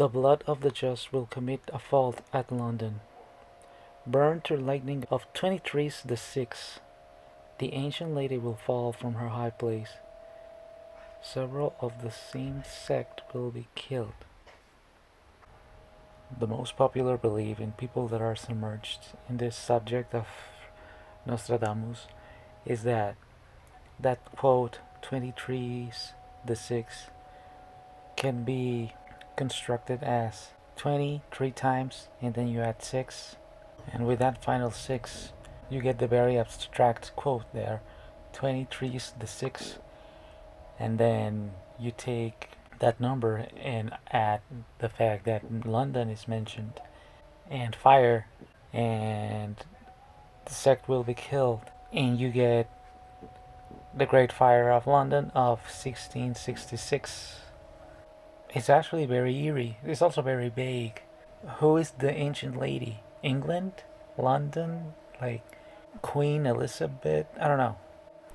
The blood of the just will commit a fault at London. Burned to lightning of 23's the 6th, the ancient lady will fall from her high place. Several of the same sect will be killed. The most popular belief in people that are submerged in this subject of Nostradamus is that quote 23's the 6th can be constructed as 23 times and then you add 6, and with that final 6 you get the very abstract quote there, 23's the 6th, and then you take that number and add the fact that London is mentioned and fire, and the sect will be killed, and you get the Great Fire of London of 1666. It's actually very eerie. It's also very vague. Who is the ancient lady? England? London? Like Queen Elizabeth? I don't know.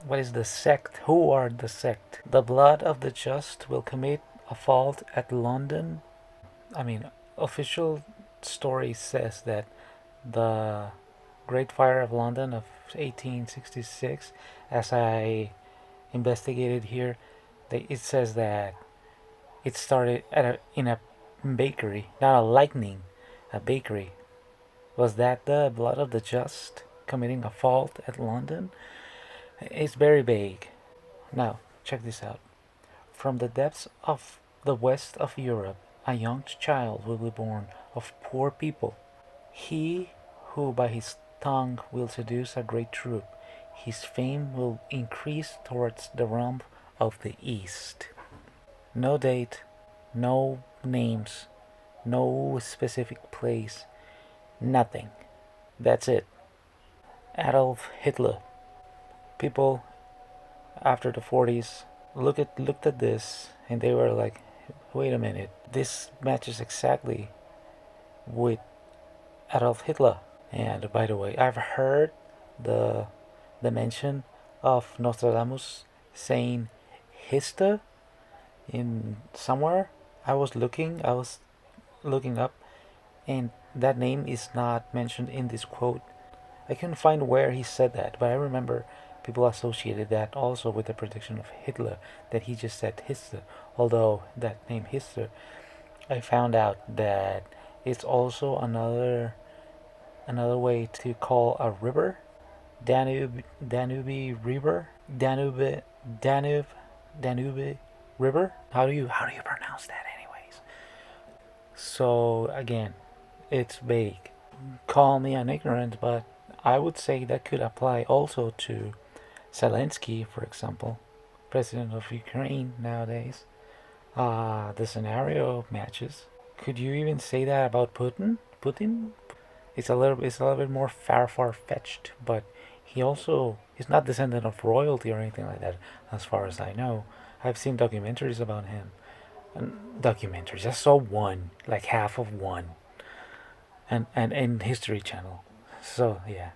What is the sect? Who are the sect? The blood of the just will commit a fault at London. I mean, official story says that the Great Fire of London of 1866, as I investigated here, it says that it started in a bakery, not a lightning, a bakery. Was that the blood of the just committing a fault at London? It's very vague. Now, check this out. From the depths of the west of Europe, a young child will be born of poor people. He who by his tongue will seduce a great troop, his fame will increase towards the realm of the east. No date, no names, no specific place, nothing. That's it. Adolf Hitler. People after the 40s looked at this and they were like, wait a minute, this matches exactly with Adolf Hitler. And by the way, I've heard the mention of Nostradamus saying Hister in somewhere. I was looking up, and that name is not mentioned in this quote. I couldn't find where he said that, but I remember people associated that also with the prediction of Hitler, that he just said Hister. Although that name Hister, I found out that it's also another way to call a river, Danube River, Danube River. How do you pronounce that, anyways? So again, it's vague. Call me an ignorant, but I would say that could apply also to Zelensky, for example, president of Ukraine nowadays. The scenario matches. Could you even say that about Putin? It's a little bit more far fetched, but he's not descendant of royalty or anything like that, as far as I know. I've seen documentaries about him. And documentaries. I saw one, like half of one, and History Channel. So yeah,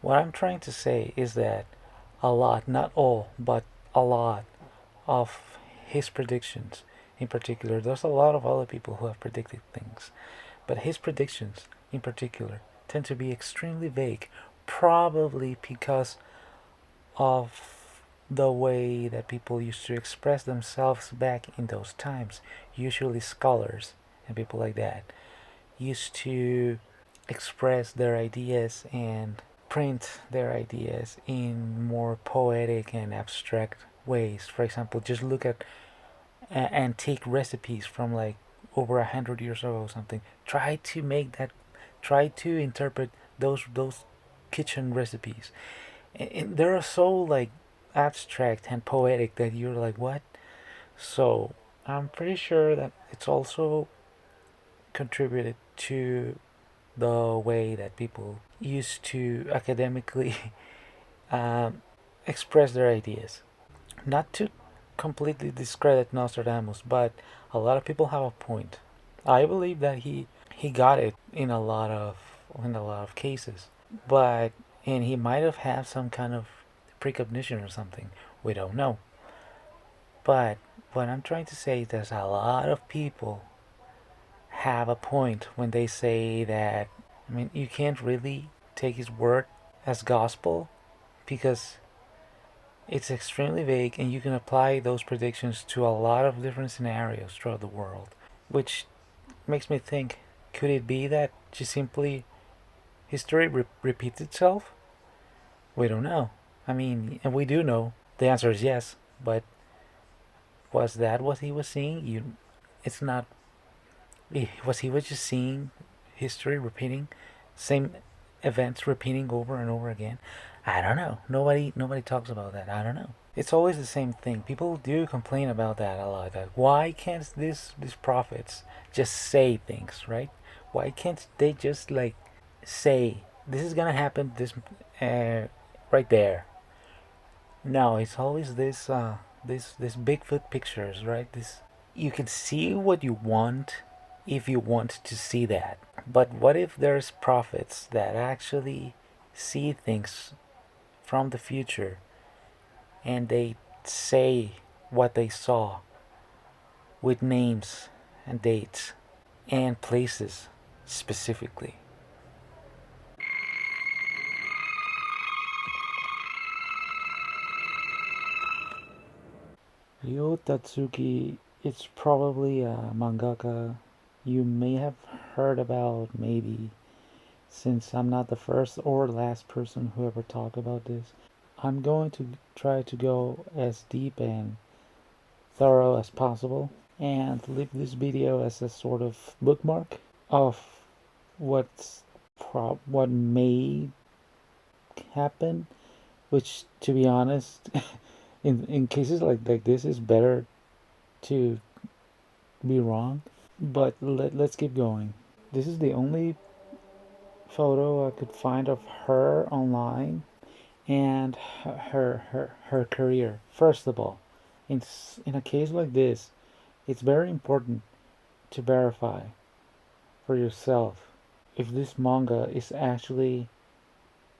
what I'm trying to say is that a lot, not all, but a lot of his predictions, in particular, there's a lot of other people who have predicted things, but his predictions, in particular, tend to be extremely vague, probably because of the way that people used to express themselves back in those times. Usually scholars and people like that used to express their ideas and print their ideas in more poetic and abstract ways. For example, just look at antique recipes from like over 100 years ago or something. Try to interpret those kitchen recipes, and they're so like abstract and poetic that you're like, what? So I'm pretty sure that it's also contributed to the way that people used to academically express their ideas. Not to completely discredit Nostradamus, but a lot of people have a point. I believe that he got it in a lot of cases, but and he might have had some kind of precognition or something. We don't know. But what I'm trying to say is there's a lot of people have a point when they say that, I mean, you can't really take his word as gospel because it's extremely vague and you can apply those predictions to a lot of different scenarios throughout the world, which makes me think, could it be that just simply history repeats itself? We don't know. I mean, and we do know the answer is yes, but was that what he was seeing? It's not. Was he was just seeing history repeating, same events repeating over and over again? I don't know. Nobody talks about that. I don't know. It's always the same thing. People do complain about that a lot. That why can't these prophets just say things, right? Why can't they just like say this is gonna happen right there? No, it's always this Bigfoot pictures, right? This you can see what you want if you want to see that. But what if there's prophets that actually see things from the future and they say what they saw with names and dates and places specifically? RYO Tatsuki, it's probably a mangaka you may have heard about, maybe, since I'm not the first or last person who ever talked about this. I'm going to try to go as deep and thorough as possible and leave this video as a sort of bookmark of what's what may happen, which, to be honest, in cases like this is better to be wrong. But let's keep going. This is the only photo I could find of her online and her career. First of all, in a case like this, it's very important to verify for yourself if this manga is actually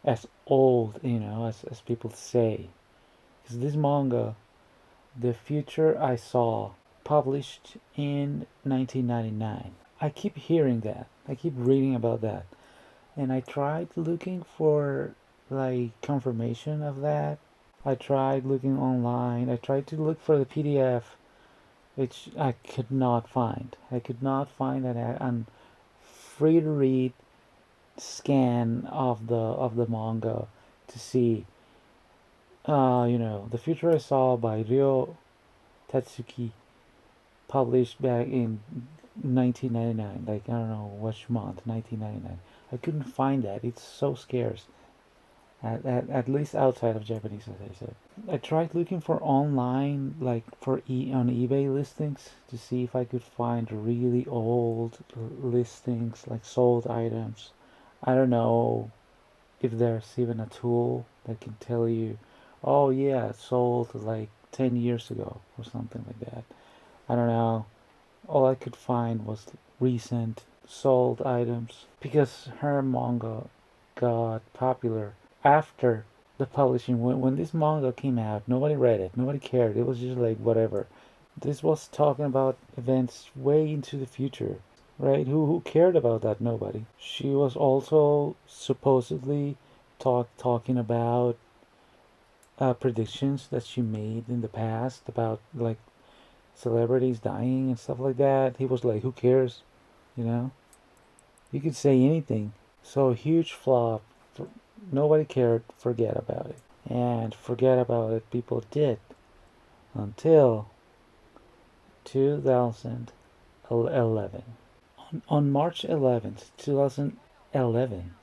as old, as people say. Because this manga, The Future I Saw, published in 1999. I keep hearing that. I keep reading about that. And I tried looking for like confirmation of that. I tried looking online. I tried to look for the PDF, which I could not find. I could not find an free to read scan of the manga to see. The Future I Saw by RYO Tatsuki, published back in 1999. Like, I don't know which month, 1999. I couldn't find that. It's so scarce. At least outside of Japanese, as I said. I tried looking for online, like on eBay listings, to see if I could find really old listings, like sold items. I don't know if there's even a tool that can tell you, oh yeah, it sold like 10 years ago or something like that. I don't know. All I could find was recent sold items because her manga got popular after the publishing. When this manga came out, nobody read it, nobody cared. It was just like whatever. This was talking about events way into the future, right? Who cared about that? Nobody. She was also supposedly talking about predictions that she made in the past about like celebrities dying and stuff like that. He was like, who cares? You know, you could say anything. So huge flop. Nobody cared. Forget about it. And forget about it people did until 2011. On March 11th, 2011.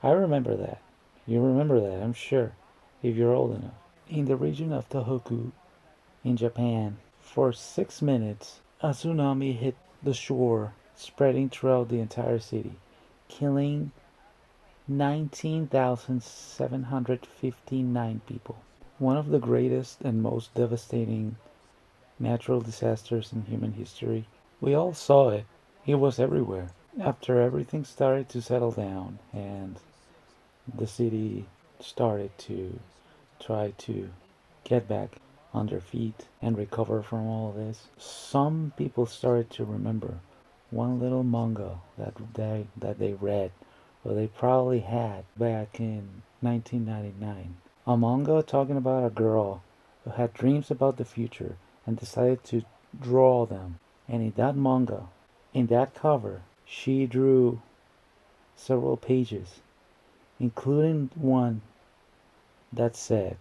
I remember that. You remember that, I'm sure, if you're old enough. In the region of Tohoku, in Japan, for 6 minutes, a tsunami hit the shore, spreading throughout the entire city, killing 19,759 people. One of the greatest and most devastating natural disasters in human history. We all saw it. It was everywhere. After everything started to settle down and the city started to try to get back on their feet and recover from all this, some people started to remember one little manga that they read, or they probably had back in 1999. A manga talking about a girl who had dreams about the future and decided to draw them. And in that manga, in that cover, she drew several pages, including one that said,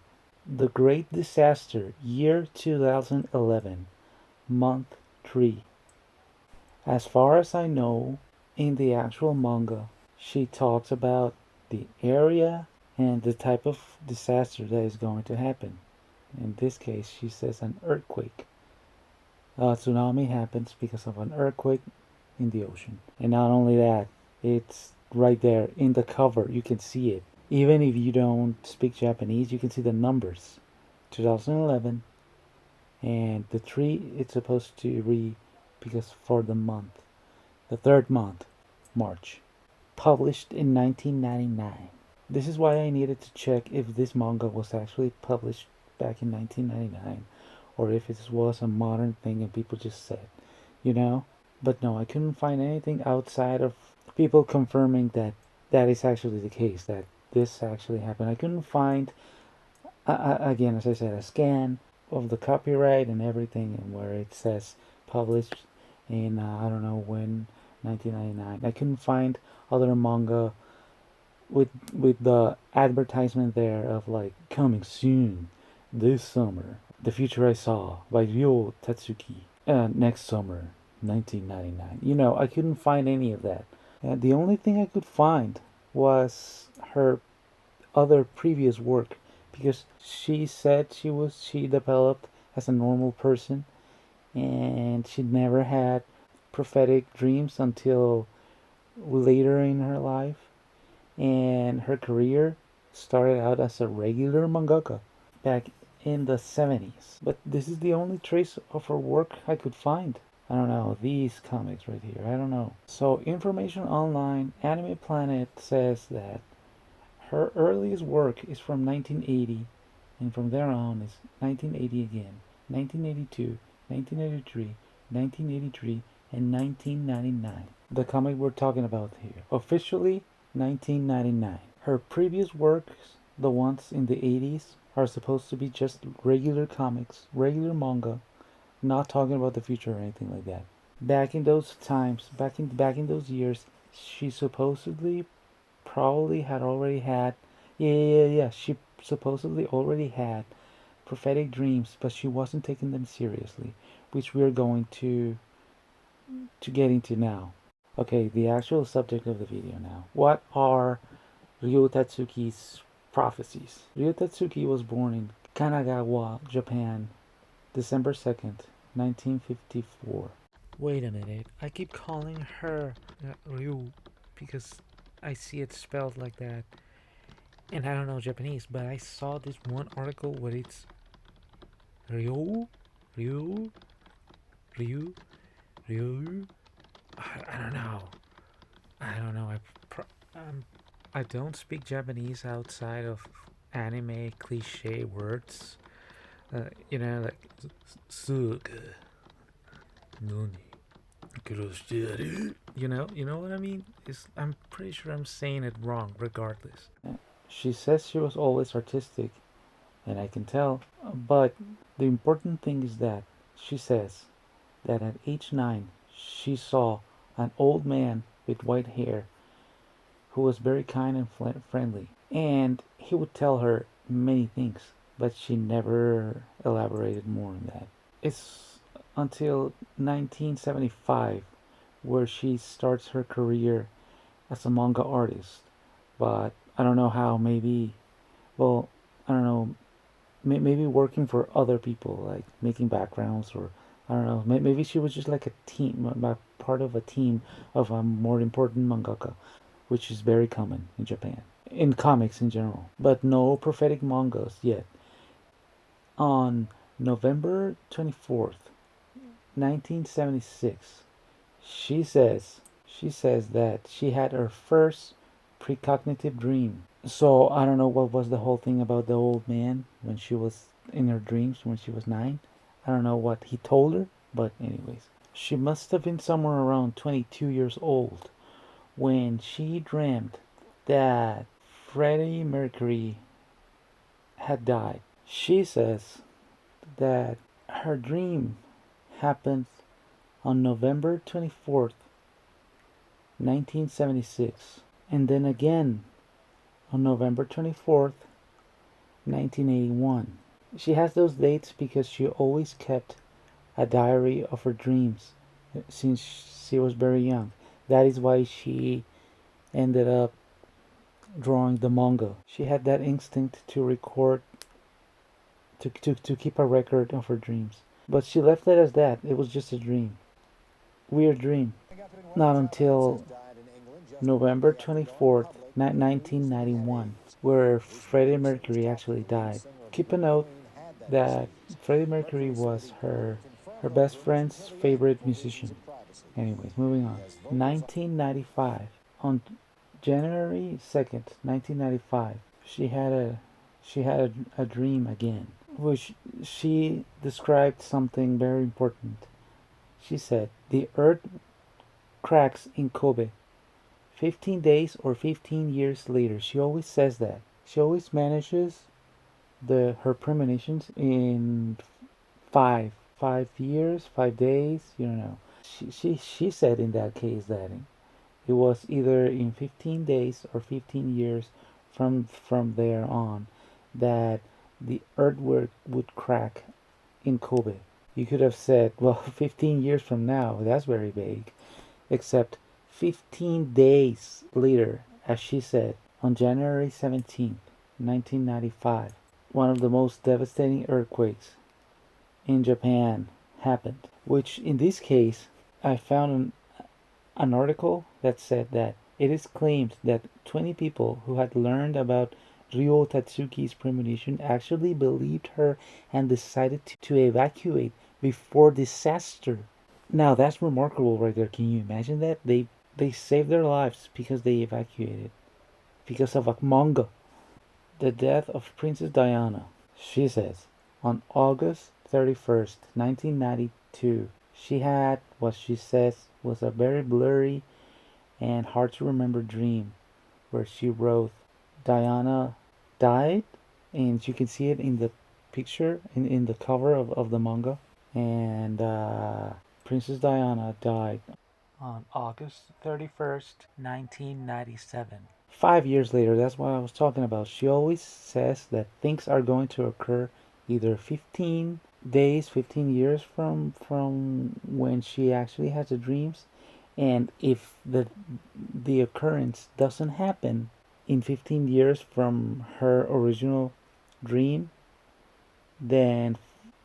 "The Great Disaster, Year 2011, Month 3." As far as I know, in the actual manga, she talks about the area and the type of disaster that is going to happen. In this case, she says an earthquake. A tsunami happens because of an earthquake in the ocean. And not only that, it's right there in the cover. You can see it. Even if you don't speak Japanese, you can see the numbers. 2011, and the 3 it's supposed to read because for the month. The third month, March. Published in 1999. This is why I needed to check if this manga was actually published back in 1999 or if it was a modern thing and people just said, you know? But no, I couldn't find anything outside of people confirming that that is actually the case, that this actually happened. I couldn't find, again, as I said, a scan of the copyright and everything, and where it says published in, I don't know when, 1999. I couldn't find other manga with the advertisement there of like coming soon this summer. The Future I Saw by RYO Tatsuki. Next summer, 1999. You know, I couldn't find any of that. The only thing I could find was her other previous work, because she said she developed as a normal person and she never had prophetic dreams until later in her life, and her career started out as a regular mangaka back in the 70s. But this is the only trace of her work I could find. I don't know, these comics right here, I don't know. So, information online, Anime Planet says that her earliest work is from 1980, and from there on is 1980 again, 1982, 1983, 1983, and 1999. The comic we're talking about here. Officially, 1999. Her previous works, the ones in the 80s, are supposed to be just regular comics, regular manga, not talking about the future or anything like that. Back in those times, back in those years, she supposedly probably had already had, yeah, she supposedly already had prophetic dreams, but she wasn't taking them seriously, which we're going to get into now. Okay, the actual subject of the video now. What are RYO Tatsuki's prophecies? RYO Tatsuki was born in Kanagawa, Japan, December 2nd, 1954. Wait a minute, I keep calling her Ryu because I see it spelled like that. And I don't know Japanese, but I saw this one article where it's Ryu, Ryu, Ryu, Ryu. I don't know. I don't know. I don't speak Japanese outside of anime cliche words. Like suga, nani, you know what I mean? I'm pretty sure I'm saying it wrong, regardless. She says she was always artistic, and I can tell. But the important thing is that she says that at age 9, she saw an old man with white hair who was very kind and friendly. And he would tell her many things, but she never elaborated more on that. It's until 1975 where she starts her career as a manga artist. But I don't know how, maybe, well, I don't know, maybe working for other people, like making backgrounds, or I don't know, maybe she was just like a team, part of a team of a more important mangaka, which is very common in Japan, in comics in general, but no prophetic mangas yet. On November 24th, 1976, she says that she had her first precognitive dream. So I don't know what was the whole thing about the old man when she was in her dreams when she was 9. I don't know what he told her, but anyways, She must have been somewhere around 22 years old when she dreamt that Freddie Mercury had died. She says that her dream happened on November 24th, 1976, and then again on November 24th, 1981. She has those dates because she always kept a diary of her dreams since she was very young. That is why she ended up drawing the manga. She had that instinct to record, to keep a record of her dreams. But she left it as that. It was just a dream. Weird dream. Not until November 24th, 1991, where Freddie Mercury actually died. Keep a note that Freddie Mercury was her best friend's favorite musician. Anyways, moving on. 1995. On January 2nd, 1995, she had a dream again, which she described something very important. She said, "The earth cracks in Kobe 15 days or 15 years later." She always says that. She always manages her premonitions in five years, 5 days, you know. She said in that case that it was either in 15 days or 15 years from there on that the earth would crack in Kobe. You could have said, well, 15 years from now. That's very vague. Except 15 days later, as she said, on January 17th, 1995, one of the most devastating earthquakes in Japan happened. Which, in this case, I found an article that said that it is claimed that 20 people who had learned about RYO Tatsuki's premonition actually believed her and decided to evacuate before disaster. Now that's remarkable right there. Can you imagine that? They saved their lives because they evacuated. Because of a manga. The death of Princess Diana. She says, on August 31st, 1992, she had what she says was a very blurry and hard to remember dream where she wrote, "Diana died," and you can see it in the picture, in the cover of the manga. And Princess Diana died on August 31st, 1997. 5 years later, that's what I was talking about. She always says that things are going to occur either 15 days, 15 years from when she actually has the dreams, and if the occurrence doesn't happen in 15 years from her original dream, then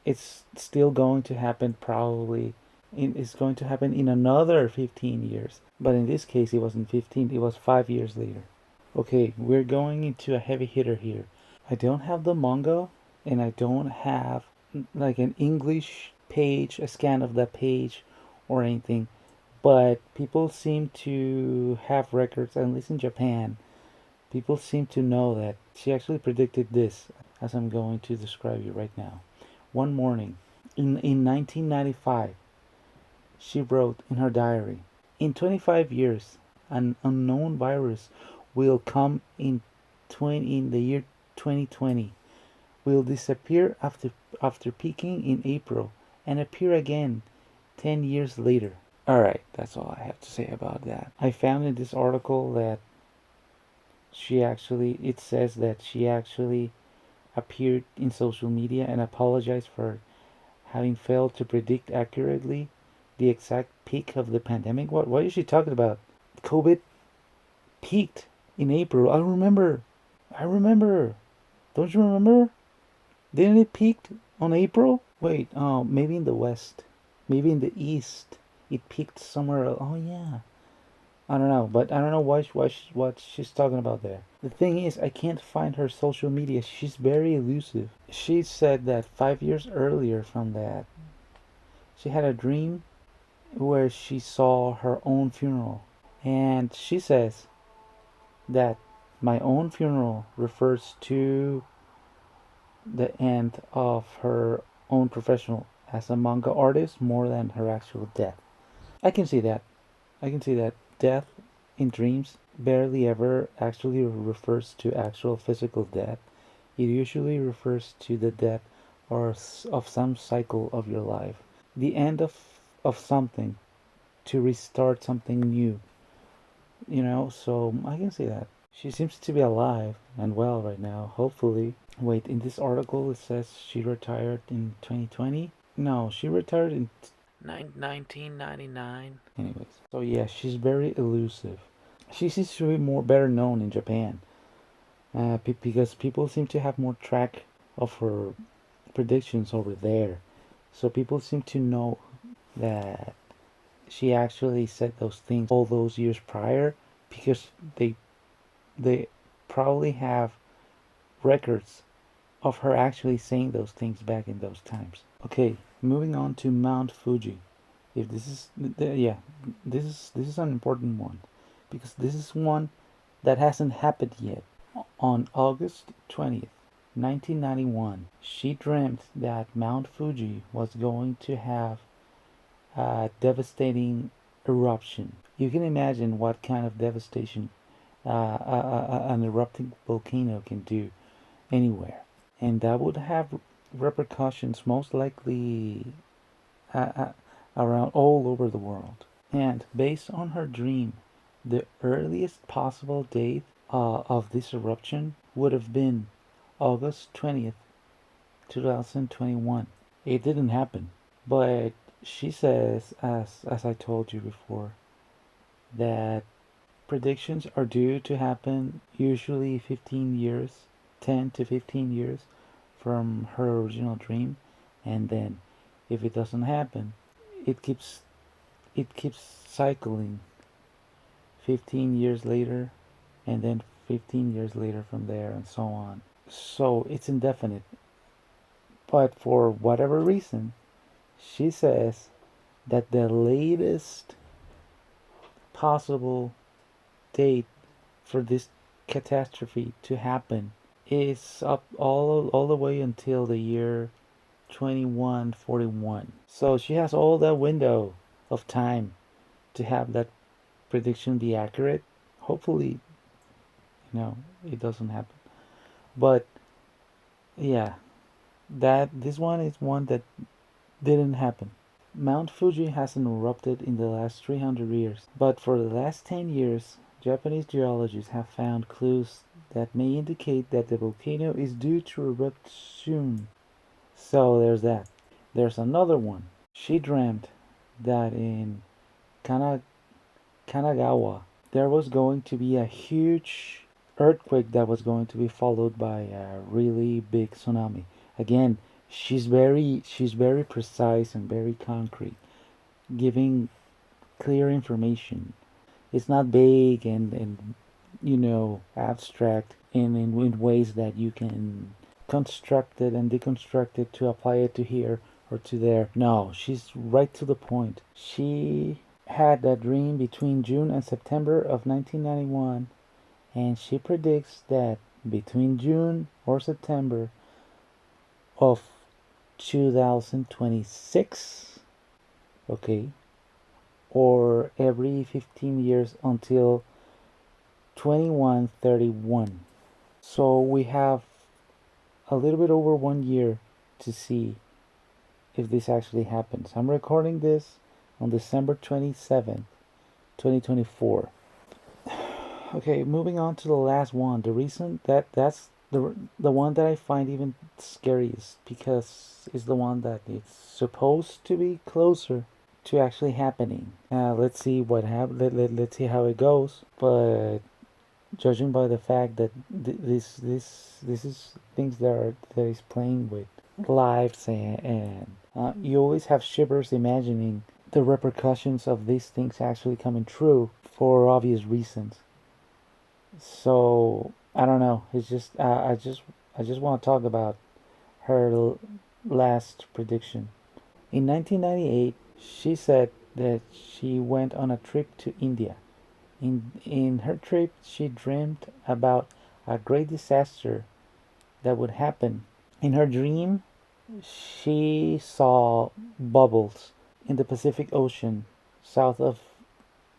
it's still going to happen probably it's going to happen in another 15 years. But in this case, it wasn't 15, it was 5 years later. Okay, we're going into a heavy hitter here. I don't have the manga, and I don't have like an English page, a scan of that page or anything. But people seem to have records, at least in Japan. People seem to know that she actually predicted this, as I'm going to describe you right now. One morning, in 1995, she wrote in her diary, "In 25 years, an unknown virus will come in the year 2020, will disappear after peaking in April and appear again 10 years later." Alright, that's all I have to say about that. I found in this article that it says that she actually appeared in social media and apologized for having failed to predict accurately the exact peak of the pandemic. What is she talking about? COVID peaked in April. I remember. Don't you remember? Didn't it peak on April? Wait, oh, maybe in the West. Maybe in the East. It peaked somewhere else. Oh, yeah. I don't know, but I don't know what she's talking about there. The thing is, I can't find her social media. She's very elusive. She said that 5 years earlier from that, she had a dream where she saw her own funeral. And she says that my own funeral refers to the end of her own professional as a manga artist more than her actual death. I can see that. I can see that death in dreams barely ever actually refers to actual physical death. It usually refers to the death of some cycle of your life, the end of something to restart something new. So I can see that. She seems to be alive and well right now, hopefully. Wait, in this article it says she retired in 2020? No, she retired in 1999. Anyways, so yeah, she's very elusive. She seems to be more better known in Japan, because people seem to have more track of her predictions over there. So people seem to know that she actually said those things all those years prior, because they probably have records of her actually saying those things back in those times. Okay, moving on to Mount Fuji. If this is yeah, this is an important one, because this is one that hasn't happened yet. On August 20th, 1991, she dreamt that Mount Fuji was going to have a devastating eruption. You can imagine what kind of devastation an erupting volcano can do anywhere. And that would have repercussions most likely uh, uh, around all over the world. And based on her dream, the earliest possible date of this eruption would have been August 20th, 2021. It didn't happen. But she says, as I told you before, that predictions are due to happen usually 15 years, 10 to 15 years from her original dream, and then if it doesn't happen, it keeps it keeps cycling 15 years later, and then 15 years later from there, and so on. So it's indefinite. But for whatever reason, she says that the latest possible date for this catastrophe to happen is up all the way until the year 2141. So she has all that window of time to have that prediction be accurate. Hopefully, it doesn't happen. But yeah, that this one is one that didn't happen. Mount Fuji hasn't erupted in the last 300 years, but for the last 10 years, Japanese geologists have found clues that may indicate that the volcano is due to erupt soon. So there's that. There's another one. She dreamt that in Kana- Kanagawa there was going to be a huge earthquake that was going to be followed by a really big tsunami. Again, she's very precise and very concrete, giving clear information. It's not vague and abstract in ways that you can construct it and deconstruct it to apply it to here or to there. No, she's right to the point. She had that dream between June and September of 1991, and she predicts that between June or September of 2026, okay, or every 15 years until 2131. So we have a little bit over 1 year to see if this actually happens. I'm recording this on December 27th, 2024. Okay, moving on to the last one. The reason that's the one that I find even scariest, because it's the one that is supposed to be closer to actually happening. Let's see what happens. Let's see how it goes. But judging by the fact that this is things that is playing with lives, and you always have shivers imagining the repercussions of these things actually coming true for obvious reasons. So I don't know. It's just I just want to talk about her last prediction. In 1998, she said that she went on a trip to India. In her trip, she dreamed about a great disaster that would happen. In her dream, she saw bubbles in the Pacific Ocean south of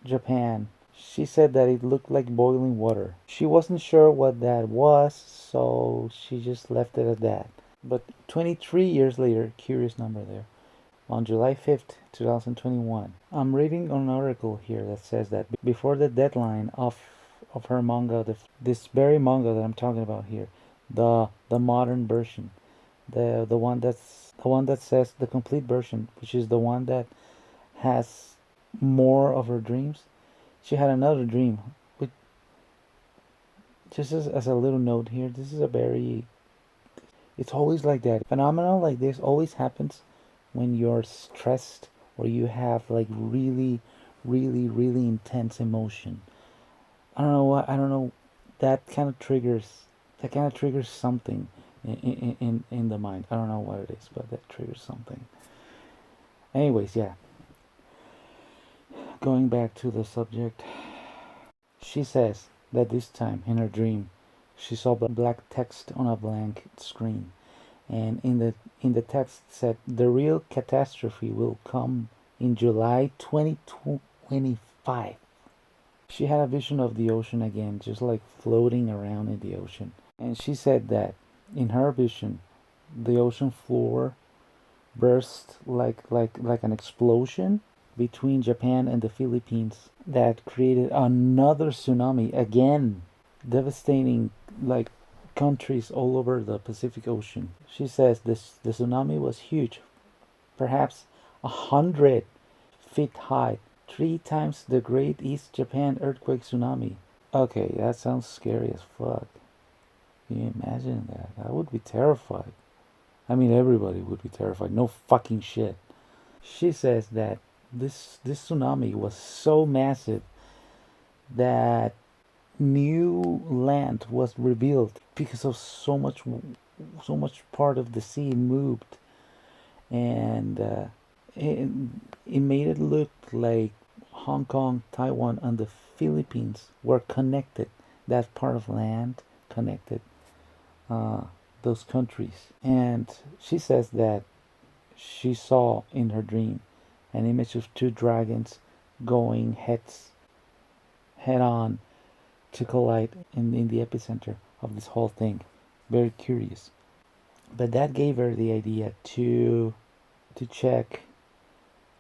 Japan. She said that it looked like boiling water. She wasn't sure what that was, so she just left it at that. But 23 years later, curious number there, on July 5th, 2021, I'm reading an article here that says that before the deadline of her manga, this very manga that I'm talking about here, the modern version, the one that says the complete version, which is the one that has more of her dreams. She had another dream. Which, just as a little note here, this is a very, it's always like that. Phenomenon like this always happens when you're stressed or you have like really, really, really intense emotion. I don't know what, I don't know, that kind of triggers, that kind of triggers something in the mind. I don't know what it is, but that triggers something. Anyways, yeah, going back to the subject, she says that this time in her dream, she saw black text on a blank screen, and in the text said the real catastrophe will come in July 2025. She had a vision of the ocean again, just like floating around in the ocean, and she said that in her vision, the ocean floor burst like an explosion between Japan and the Philippines that created another tsunami again, devastating like countries all over the Pacific Ocean. She says the tsunami was huge, perhaps 100 feet high, 3 times the Great East Japan earthquake tsunami. Okay, that sounds scary as fuck. Can you imagine that? I would be terrified. I mean, everybody would be terrified. No fucking shit. She says that this tsunami was so massive that new land was revealed because of so much part of the sea moved, and it made it look like Hong Kong, Taiwan, and the Philippines were connected. That part of land connected uh, those countries. And she says that she saw in her dream an image of two dragons going head on to collide in the epicenter of this whole thing. Very curious. But that gave her the idea to check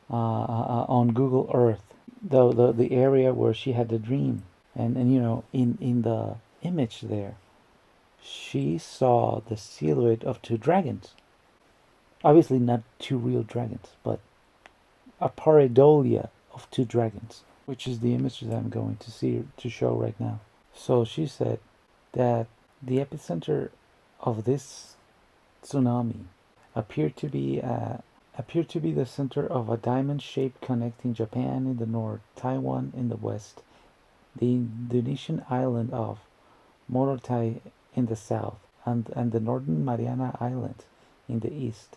on Google Earth the area where she had the dream, and in the image there she saw the silhouette of two dragons. Obviously not two real dragons, but a pareidolia of two dragons, which is the image that I'm going to show right now. So she said that the epicenter of this tsunami appeared to be the center of a diamond shape connecting Japan in the north, Taiwan in the west, the Indonesian island of Morotai in the south, and the Northern Mariana Islands in the east.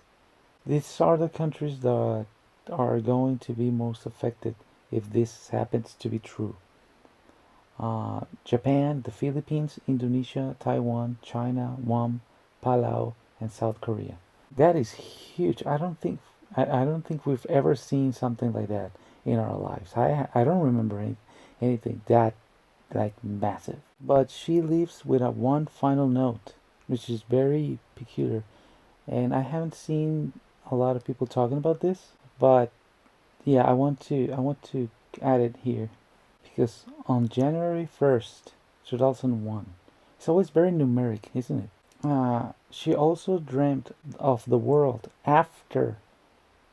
These are the countries that are going to be most affected if this happens to be true. Japan, the Philippines, Indonesia, Taiwan, China, Guam, Palau, and South Korea. That is huge. I don't think we've ever seen something like that in our lives. I don't remember anything that like massive. But she leaves with a one final note, which is very peculiar, and I haven't seen a lot of people talking about this, but yeah, I want to add it here because on January 1st, 2001, it's always very numeric, isn't it? She also dreamt of the world after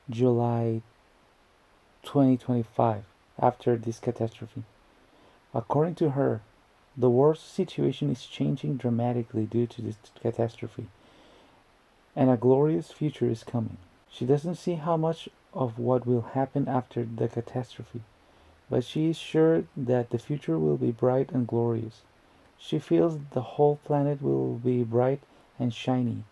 July 2025, after this catastrophe. According to her, the world's situation is changing dramatically due to this catastrophe, and a glorious future is coming. She doesn't see how much of what will happen after the catastrophe, but she is sure that the future will be bright and glorious. She feels the whole planet will be bright and shiny,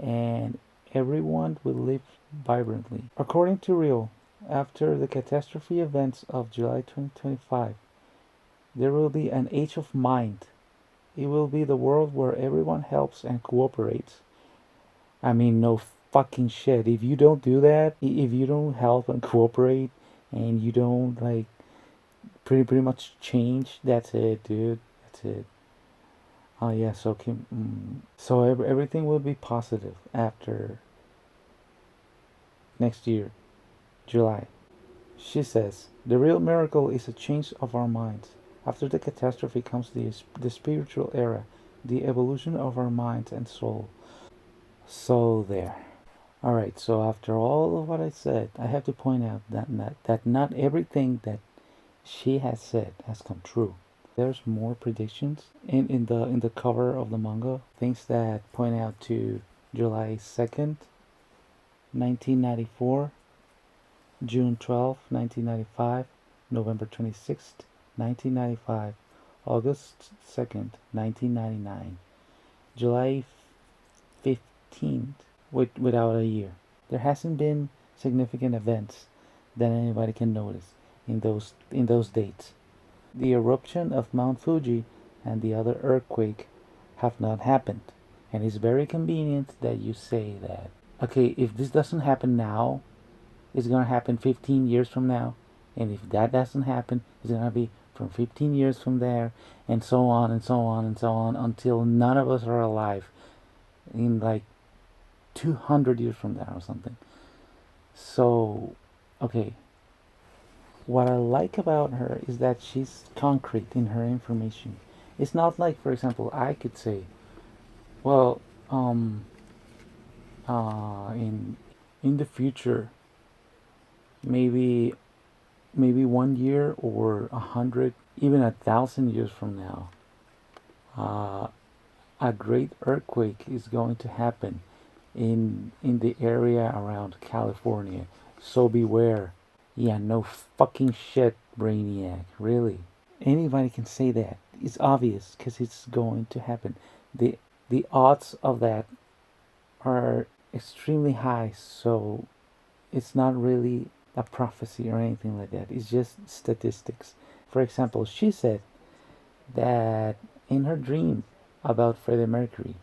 and everyone will live vibrantly. According to RYO, after the catastrophe events of July 2025, there will be an age of mind. It will be the world where everyone helps and cooperates. I mean, fucking shit. If you don't do that, if you don't help and cooperate, and you don't like pretty much change, that's it, dude. That's it. Oh yeah, so so everything will be positive after next year, July. She says, the real miracle is a change of our minds. After the catastrophe comes the spiritual era, the evolution of our minds and soul. So there. Alright, so after all of what I said, I have to point out that not everything that she has said has come true. There's more predictions in the cover of the manga, things that point out to July 2nd, 1994, June 12th, 1995, November 26th, 1995, August 2nd, 1999, July 15th, without a year. There hasn't been significant events that anybody can notice in those dates. The eruption of Mount Fuji and the other earthquake have not happened. And it's very convenient that you say that. Okay, if this doesn't happen now, it's gonna happen 15 years from now. And if that doesn't happen, it's gonna be from 15 years from there, and so on and so on and so on until none of us are alive in like 200 years from now or something. So, okay, what I like about her is that she's concrete in her information. It's not like, for example, I could say, well, in the future, maybe 1 year or 100, even 1,000 years from now, uh, a great earthquake is going to happen in the area around California. So beware. Yeah, no fucking shit, Brainiac. Really. Anybody can say that. It's obvious because it's going to happen. The the odds of that are extremely high, so it's not really a prophecy or anything like that. It's just statistics. For example, she said that in her dream about Freddie Mercury,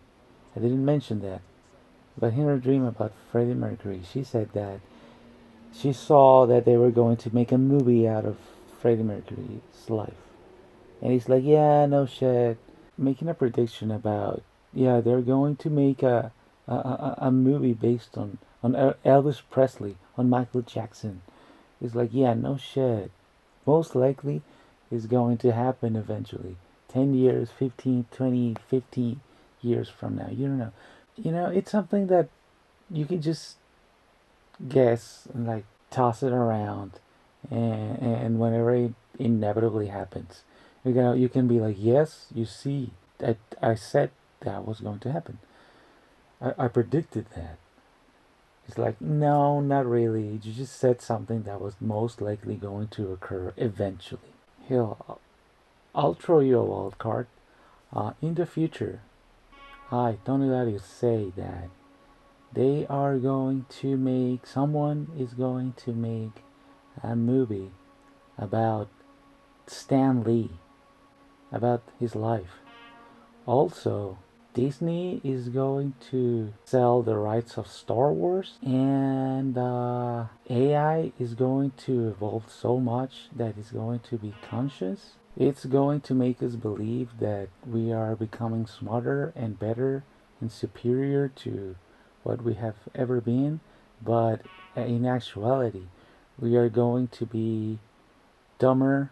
I didn't mention that, but in her dream about Freddie Mercury, she said that she saw that they were going to make a movie out of Freddie Mercury's life. And he's like, yeah, no shit. Making a prediction about, yeah, they're going to make a movie based on Elvis Presley, on Michael Jackson. It's like, yeah, no shit. Most likely is going to happen eventually. 10 years, 15, 20, 50 years from now. You don't know. It's something that you can just guess and like toss it around, and whenever it inevitably happens, you can be like, yes, you see that I said that was going to happen. I predicted that. It's like, no, not really. You just said something that was most likely going to occur eventually. Hell, I'll throw you a wild card. In the future, ToniLarios say that someone is going to make a movie about Stan Lee, about his life. Also, Disney is going to sell the rights of Star Wars, and AI is going to evolve so much that it's going to be conscious. It's going to make us believe that we are becoming smarter and better and superior to what we have ever been, but in actuality, we are going to be dumber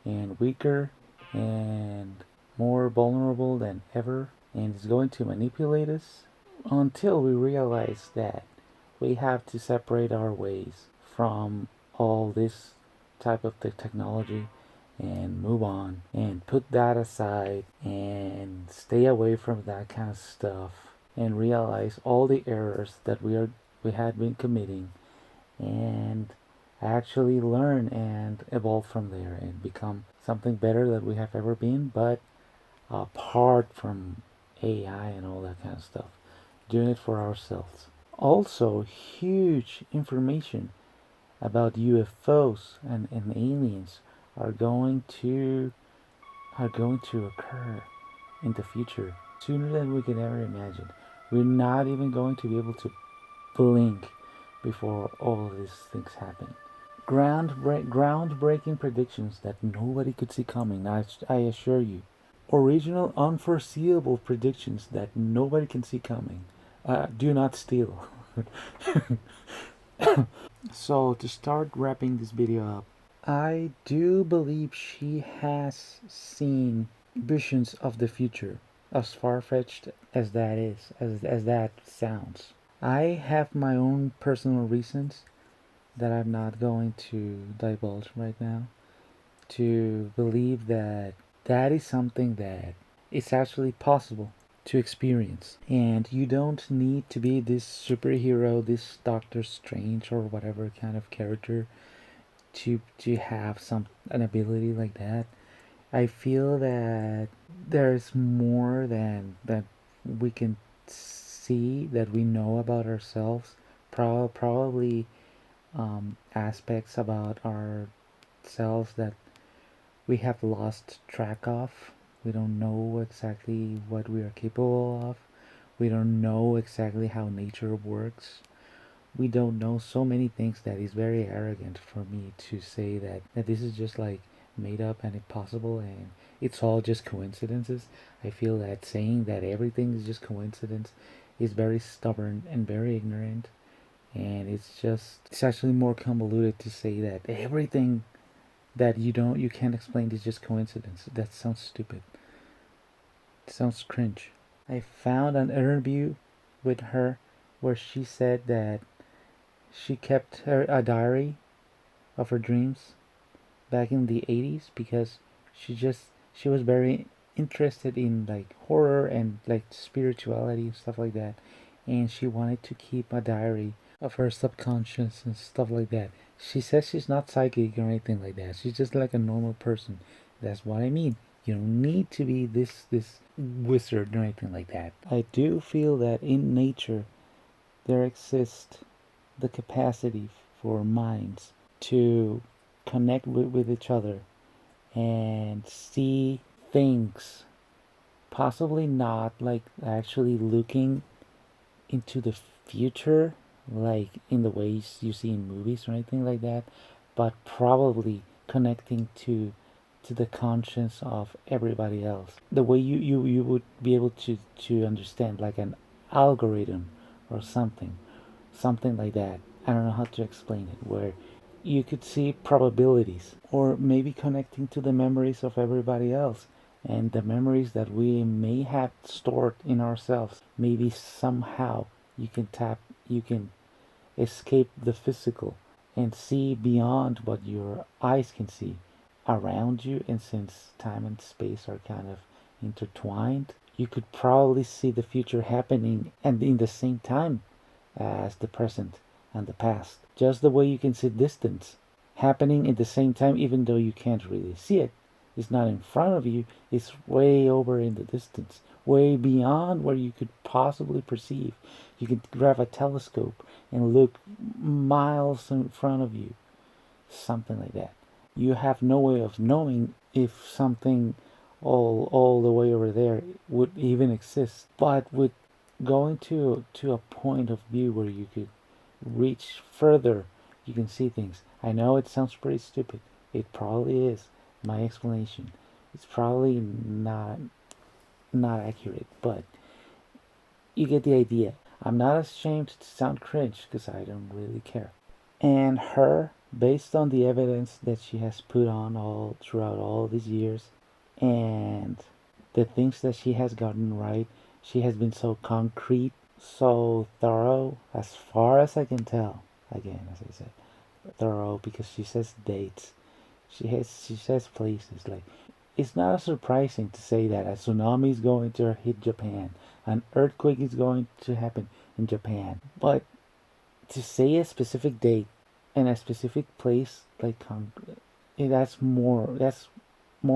and weaker and more vulnerable than ever, and it's going to manipulate us until we realize that we have to separate our ways from all this type of technology and move on and put that aside and stay away from that kind of stuff and realize all the errors that we had been committing, and actually learn and evolve from there and become something better than we have ever been, but apart from AI and all that kind of stuff, doing it for ourselves. Also, huge information about UFOs and aliens are going to occur in the future sooner than we can ever imagine. We're not even going to be able to blink before all of these things happen. Groundbreaking predictions that nobody could see coming, I assure you. Original, unforeseeable predictions that nobody can see coming. Do not steal. So, to start wrapping this video up, I do believe she has seen visions of the future, as far fetched as that is, as that sounds. I have my own personal reasons that I'm not going to divulge right now to believe that that is something that is actually possible to experience. And you don't need to be this superhero, this Doctor Strange or whatever kind of character to have some an ability like that. I feel that there's more than that we can see, that we know about ourselves. Probably aspects about ourselves that we have lost track of. We don't know exactly what we are capable of. We don't know exactly how nature works. We don't know so many things that is very arrogant for me to say that this is just like made up and impossible and it's all just coincidences. I feel that saying that everything is just coincidence is very stubborn and very ignorant, and it's actually more convoluted to say that everything that you can't explain is just coincidence. That sounds stupid. It sounds cringe. I found an interview with her where she said that she kept a diary of her dreams back in the 80s because she was very interested in like horror and like spirituality and stuff like that, and she wanted to keep a diary of her subconscious and stuff like that. She says she's not psychic or anything like that. She's just like a normal person. That's what I mean. You don't need to be this wizard or anything like that. I do feel that in nature there exists the capacity for minds to connect with each other and see things, possibly not like actually looking into the future like in the ways you see in movies or anything like that, but probably connecting to the conscience of everybody else, the way you would be able to understand like an algorithm or something like that. I don't know how to explain it, where you could see probabilities or maybe connecting to the memories of everybody else and the memories that we may have stored in ourselves. Maybe somehow you can escape the physical and see beyond what your eyes can see around you. And since time and space are kind of intertwined, you could probably see the future happening and in the same time as the present and the past. Just the way you can see distance happening at the same time, even though you can't really see it. It's not in front of you, it's way over in the distance, way beyond where you could possibly perceive. You could grab a telescope and look miles in front of you, something like that. You have no way of knowing if something all the way over there would even exist. But with going to a point of view where you could reach further, you can see things. I know it sounds pretty stupid. It probably is. My explanation. It's probably not accurate, but you get the idea. I'm not ashamed to sound cringe because I don't really care. And her, based on the evidence that she has put on all throughout all these years, and the things that she has gotten right, she has been so concrete, so thorough, as far as I can tell. Again, as I said, thorough because she says dates, she says places. Like, it's not surprising to say that a tsunami is going to hit Japan, an earthquake is going to happen in Japan, but to say a specific date and a specific place, like that's more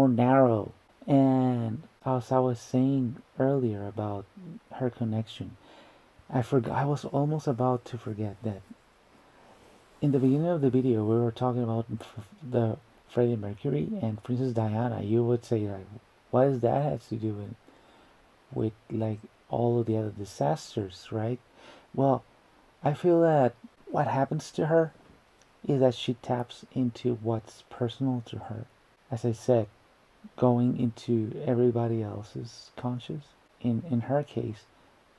narrow. And as I was saying earlier about her connection, I forgot. I was almost about to forget that in the beginning of the video we were talking about the Freddie Mercury and Princess Diana. You would say like, what does that have to do with like all of the other disasters, right? Well, I feel that what happens to her is that she taps into what's personal to her. As I said, going into everybody else's conscious. In her case,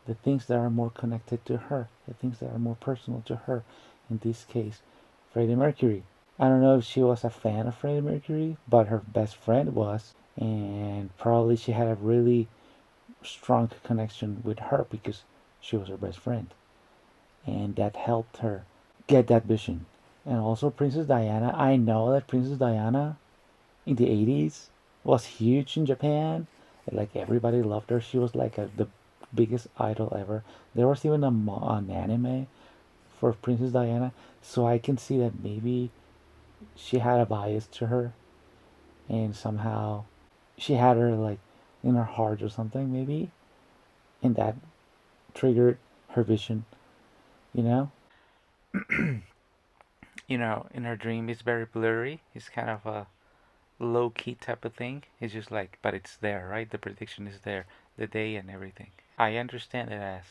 the things that are more connected to her, the things that are more personal to her. In this case, Freddie Mercury. I don't know if she was a fan of Freddie Mercury, but her best friend was, and probably she had a really strong connection with her because she was her best friend, and that helped her get that vision. And also Princess Diana. I know that Princess Diana in the 80s was huge in Japan. Like everybody loved her. She was like the biggest idol ever. There was even an anime for Princess Diana. So I can see that maybe she had a bias to her, and somehow she had her like in her heart or something maybe, and that triggered her vision. You know. In her dream, it's very blurry. It's kind of a low key type of thing. It's just like, but it's there, right? The prediction is there, the day and everything. I understand it as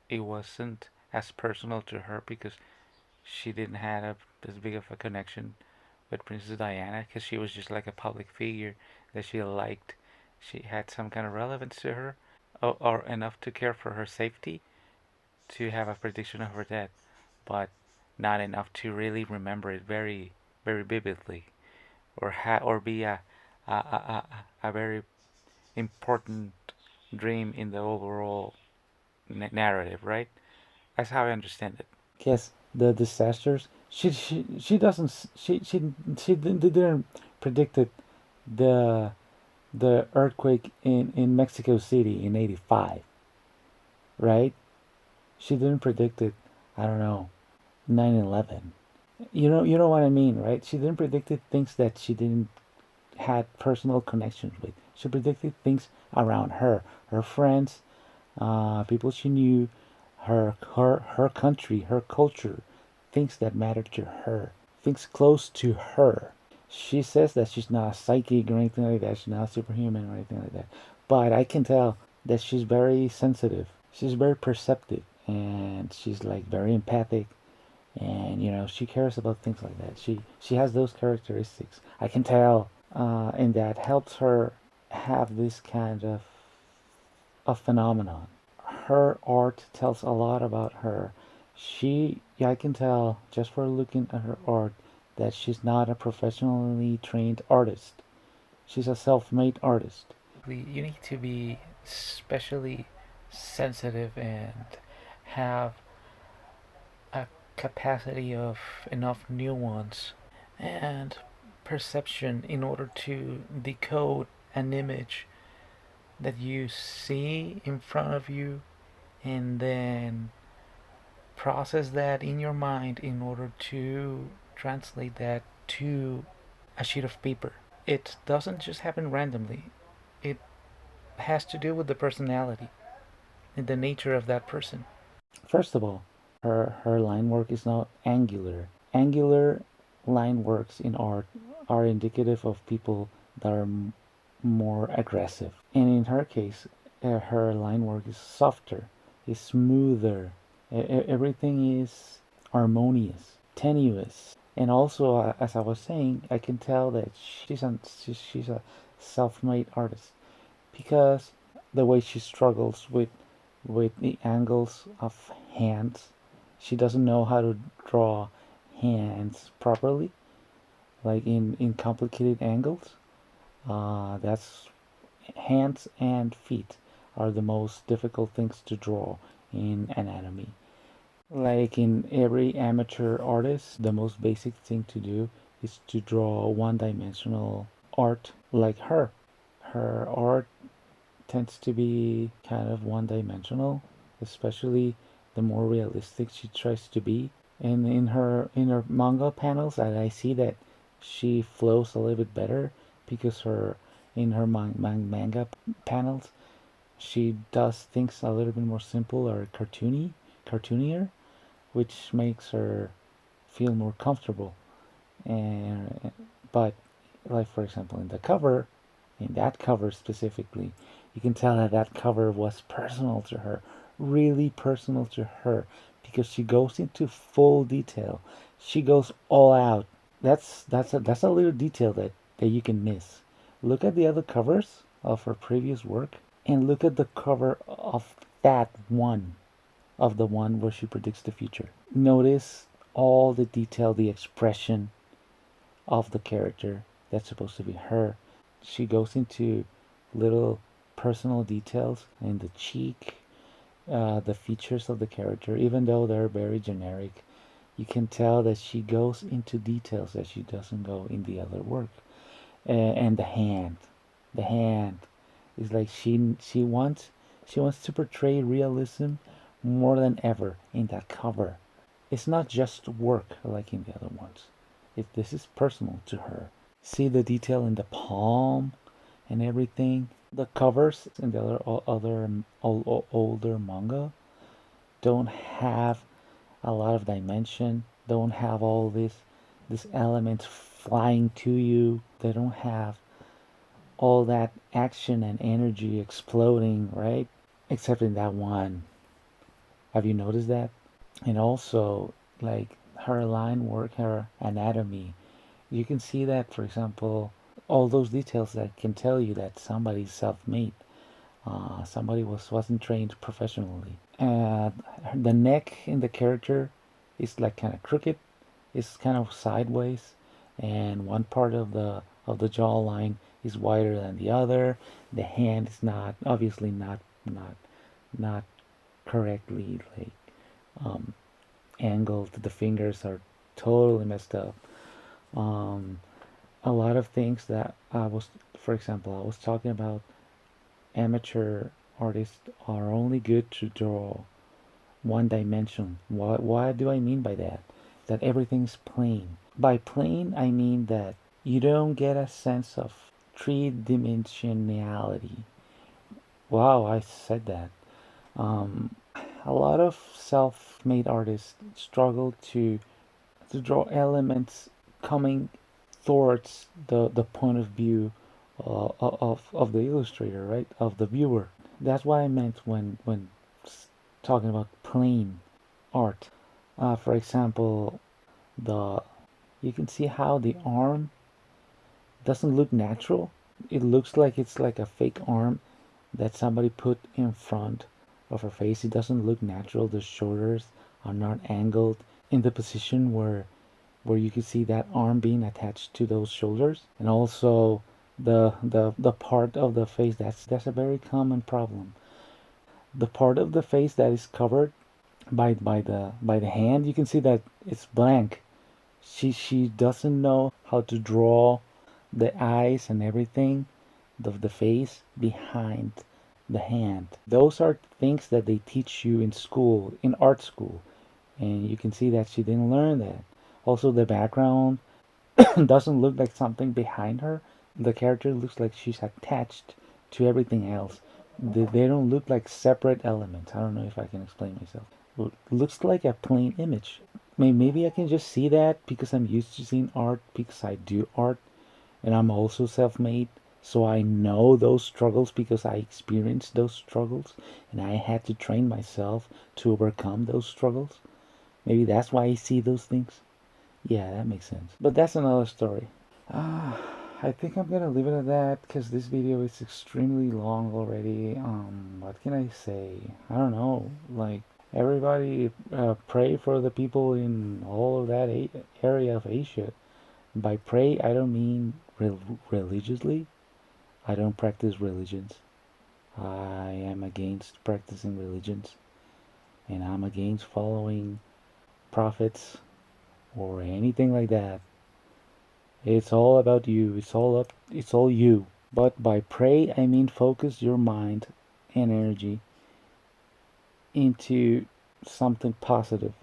it wasn't as personal to her because she didn't have as big of a connection with Princess Diana because she was just like a public figure that she liked. She had some kind of relevance to her, or enough to care for her safety to have a prediction of her death, but not enough to really remember it very, very vividly, or be a very important dream in the overall narrative, right? That's how I understand it. Yes, the disasters. She doesn't she didn't predicted the the earthquake in Mexico City in '85, right? She didn't predict it. I don't know, 9/11. You know what I mean, right? She didn't predicted things that she didn't had personal connections with. She predicted things around her, her friends, people she knew, her country, her culture, things that mattered to her, things close to her. She says that she's not a psychic or anything like that. She's not superhuman or anything like that. But I can tell that she's very sensitive. She's very perceptive, and she's like very empathic, and she cares about things like that. She has those characteristics. I can tell, and that helps her have this kind of a phenomenon. Her art tells a lot about her. Yeah, I can tell just for looking at her art that she's not a professionally trained artist. She's a self-made artist. You need to be especially sensitive and have a capacity of enough nuance and perception in order to decode an image that you see in front of you and then process that in your mind in order to translate that to a sheet of paper. It doesn't just happen randomly. It has to do with the personality and the nature of that person. First of all, her line work is not angular. Angular line works in art are indicative of people that are more aggressive. And in her case, her line work is softer, is smoother. Everything is harmonious, tenuous. And also, as I was saying, I can tell that she's a self-made artist because the way she struggles with the angles of hands, she doesn't know how to draw hands properly, like in complicated angles. That's hands and feet are the most difficult things to draw in anatomy. Like in every amateur artist, the most basic thing to do is to draw one-dimensional art like her. Her art tends to be kind of one-dimensional, especially the more realistic she tries to be. And in her manga panels, I see that she flows a little bit better because her in her manga panels she does things a little bit more simple or cartoonier, which makes her feel more comfortable. And but like for example in that cover specifically, you can tell that that cover was personal to her, really personal to her, because she goes into full detail. She goes all out. That's a little detail that you can miss. Look at the other covers of her previous work and look at the cover of that one, of the one where she predicts the future. Notice all the detail, the expression of the character that's supposed to be her. She goes into little personal details in the cheek, the features of the character, even though they're very generic. You can tell that she goes into details that she doesn't go in the other work. And the hand is like she wants to portray realism more than ever in that cover. It's not just work like in the other ones. This is personal to her. See the detail in the palm and everything. The covers in the older manga don't have a lot of dimension. Don't have all this elements flying to you. They don't have all that action and energy exploding, right? Except in that one. Have you noticed that? And also, like her line work, her anatomy, you can see that, for example, all those details that can tell you that somebody's self-made. Somebody wasn't trained professionally. The neck in the character is like kind of crooked. It's kind of sideways, and one part of the jawline is wider than the other. The hand is not obviously not correctly like um, angled. The fingers are totally messed up. Um, a lot of things that for example, I was talking about amateur artists are only good to draw one dimension. What do I mean by that? That everything's plain. By plain, I mean that you don't get a sense of three dimensionality. Wow, I said that. Um, a lot of self-made artists struggle to draw elements coming towards the point of view of the illustrator, right? Of the viewer. That's what I meant when talking about plain art. For example, the you can see how the arm doesn't look natural. It looks like it's like a fake arm that somebody put in front of her face. It doesn't look natural. The shoulders are not angled in the position where you can see that arm being attached to those shoulders. And also the part of the face that's a very common problem. The part of the face that is covered by the hand, you can see that it's blank. She doesn't know how to draw the eyes and everything of the face behind the hand. Those are things that they teach you in school, in art school, and you can see that she didn't learn that. Also, the background doesn't look like something behind her. The character looks like she's attached to everything else. They don't look like separate elements. I don't know if I can explain myself. It looks like a plain image. Maybe I can just see that because I'm used to seeing art because I do art and I'm also self-made. So I know those struggles because I experienced those struggles and I had to train myself to overcome those struggles. Maybe that's why I see those things. Yeah, that makes sense. But that's another story. Ah, I think I'm gonna leave it at that because this video is extremely long already. What can I say? I don't know. Like everybody, pray for the people in all of that area of Asia. By pray, I don't mean religiously. I don't practice religions. I am against practicing religions, and I'm against following prophets or anything like that. It's all about you. It's all you. But by pray, I mean focus your mind and energy into something positive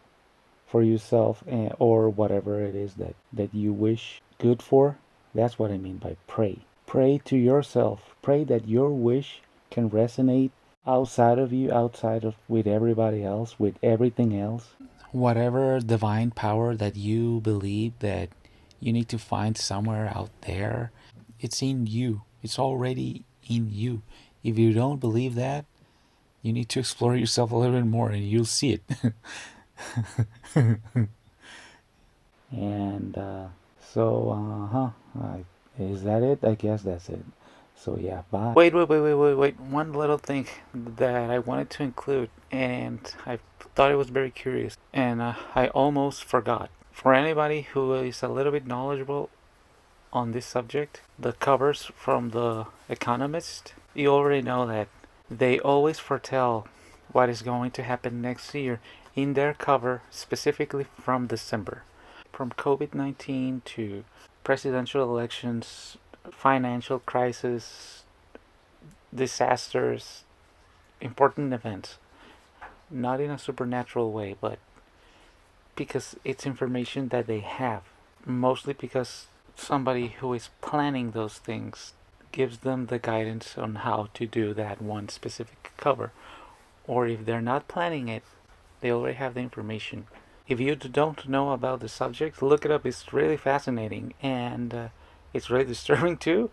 for yourself or whatever it is that you wish good for. That's what I mean by pray. Pray to yourself. Pray that your wish can resonate outside of you, outside of with everybody else, with everything else. Whatever divine power that you believe that you need to find somewhere out there, it's in you. It's already in you. If you don't believe that, you need to explore yourself a little bit more and you'll see it. And is that it? I guess that's it. So yeah, bye. Wait. One little thing that I wanted to include, and I thought it was very curious, and I almost forgot. For anybody who is a little bit knowledgeable on this subject, the covers from The Economist, you already know that they always foretell what is going to happen next year in their cover, specifically from December. From COVID 19 to presidential elections, financial crisis, disasters, important events. Not in a supernatural way, but because it's information that they have. Mostly because somebody who is planning those things gives them the guidance on how to do that one specific cover. Or if they're not planning it, they already have the information. If you don't know about the subject, look it up. It's really fascinating and it's really disturbing too.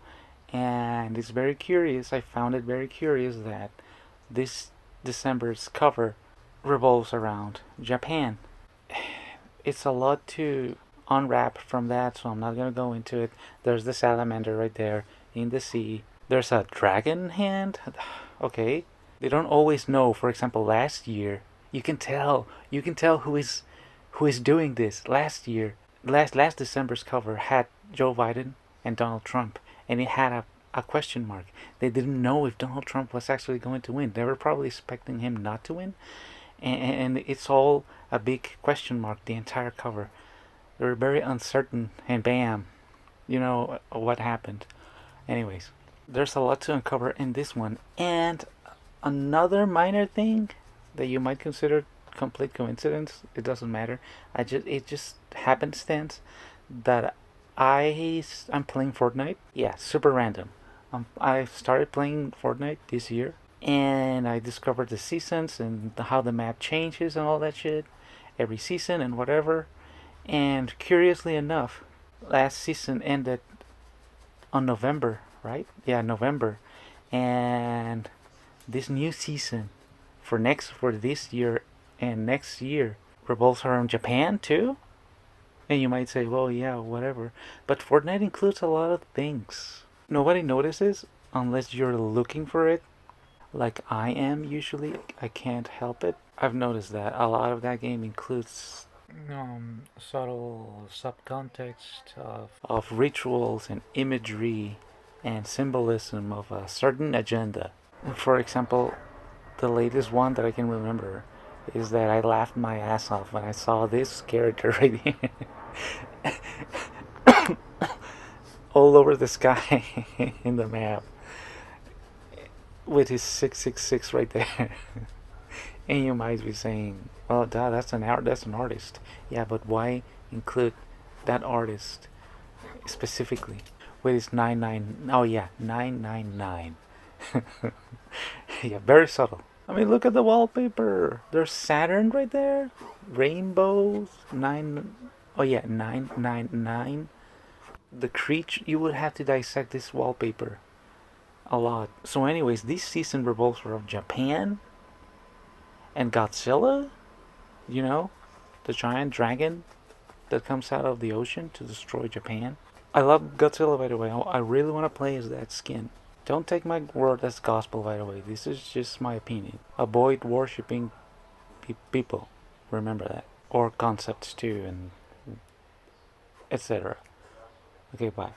And it's very curious. I found it very curious that this December's cover revolves around Japan. It's a lot to unwrap from that, so I'm not gonna go into it. There's the salamander right there in the sea. There's a dragon hand. Okay, they don't always know. For example, last year you can tell who is doing this. Last year, last December's cover had Joe Biden and Donald Trump, and it had a question mark. They didn't know if Donald Trump was actually going to win. They were probably expecting him not to win, and it's all a big question mark. The entire cover. They were very uncertain, and bam, you know what happened. Anyways, there's a lot to uncover in this one, and another minor thing that you might consider complete coincidence. It doesn't matter. It just happenstance that I'm playing Fortnite. Yeah, super random. I started playing Fortnite this year, and I discovered the seasons and how the map changes and all that shit every season and whatever. And curiously enough, last season ended on November, right? Yeah, November. And this new season for this year and next year revolves around Japan too. And you might say, well, yeah, whatever. But Fortnite includes a lot of things. Nobody notices unless you're looking for it, like I am usually. I can't help it. I've noticed that a lot of that game includes subtle subcontext of rituals and imagery and symbolism of a certain agenda. For example, the latest one that I can remember is that I laughed my ass off when I saw this character right here all over the sky in the map with his 666 right there. And you might be saying, "Well, duh, that's an artist." Yeah, but why include that artist specifically with his 99? Oh yeah, 999. Yeah, very subtle. I mean, look at the wallpaper. There's Saturn right there, rainbows, nine. Oh yeah, 999. The creature. You would have to dissect this wallpaper a lot. So, anyways, this season revolves around Japan and Godzilla. You know, the giant dragon that comes out of the ocean to destroy Japan. I love Godzilla, by the way. I really want to play as that skin. Don't take my word as gospel, by the way. This is just my opinion. Avoid worshipping people. Remember that. Or concepts too, and etc. Okay, bye.